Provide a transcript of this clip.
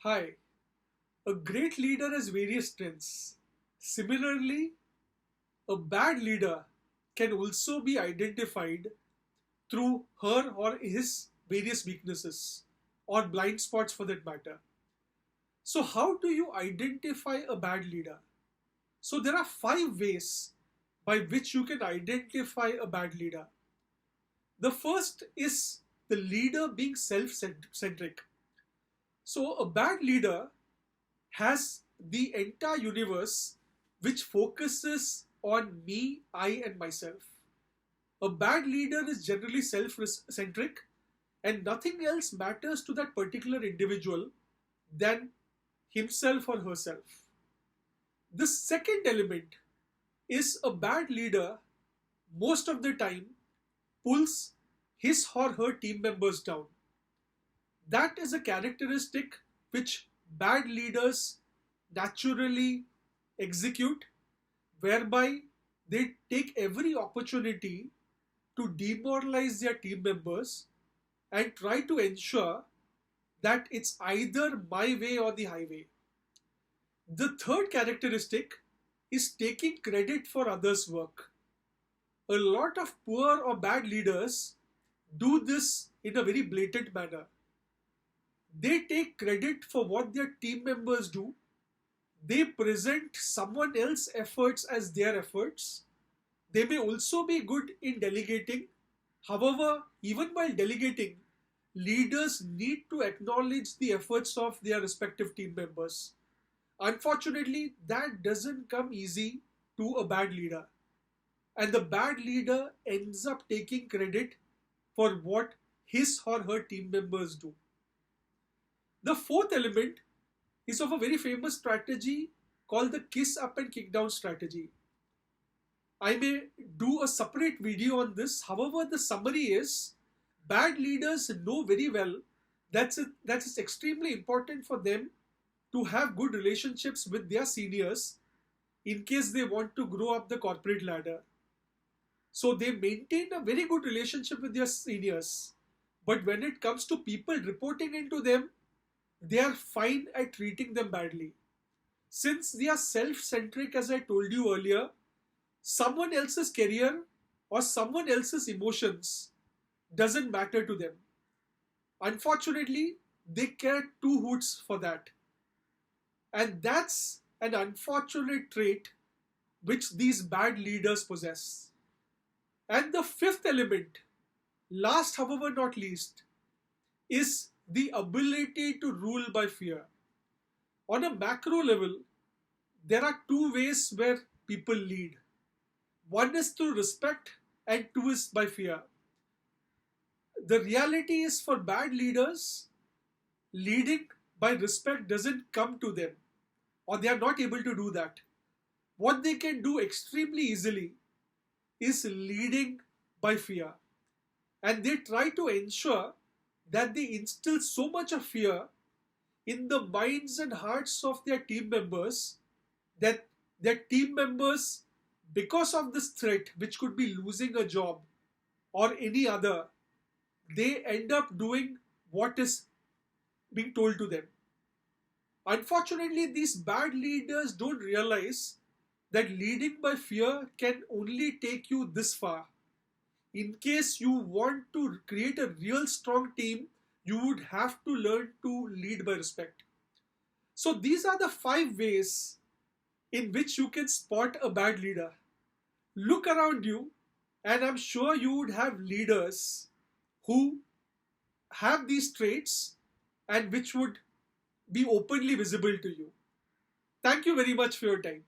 Hi, a great leader has various strengths. Similarly, a bad leader can also be identified through her or his various weaknesses or blind spots for that matter. So, how do you identify a bad leader? So, there are five ways by which you can identify a bad leader. The first is the leader being self centric. So, a bad leader has the entire universe which focuses on me, I, and myself. A bad leader is generally self centric, and nothing else matters to that particular individual than himself or herself. The second element is a bad leader, most of the time, pulls his or her team members down. That is a characteristic which bad leaders naturally execute, whereby they take every opportunity to demoralize their team members and try to ensure that it's either my way or the highway. The third characteristic is taking credit for others' work. A lot of poor or bad leaders do this in a very blatant manner. They take credit for what their team members do. They present someone else's efforts as their efforts. They may also be good in delegating. However, even while delegating, leaders need to acknowledge the efforts of their respective team members. Unfortunately, that doesn't come easy to a bad leader. And the bad leader ends up taking credit for what his or her team members do. The fourth element is of a very famous strategy called the kiss up and kick down strategy. I may do a separate video on this. However, the summary is bad leaders know very well that it's extremely important for them to have good relationships with their seniors in case they want to grow up the corporate ladder. So they maintain a very good relationship with their seniors. But when it comes to people reporting into them, they are fine at treating them badly. Since they are self centric, as I told you earlier, someone else's career or someone else's emotions doesn't matter to them. Unfortunately, they care two hoots for that. And that's an unfortunate trait which these bad leaders possess. And the fifth element, last however not least, is the ability to rule by fear. On a macro level, there are two ways where people lead. One is through respect, and two is by fear. The reality is for bad leaders, leading by respect doesn't come to them, or they are not able to do that. What they can do extremely easily is leading by fear. And they try to ensure that they instill so much of fear in the minds and hearts of their team members that their team members, because of this threat, which could be losing a job or any other, they end up doing what is being told to them. Unfortunately, these bad leaders don't realize that leading by fear can only take you this far. In case you want to create a real strong team, you would have to learn to lead by respect. So, these are the five ways in which you can spot a bad leader. Look around you, and I'm sure you would have leaders who have these traits and which would be openly visible to you. Thank you very much for your time.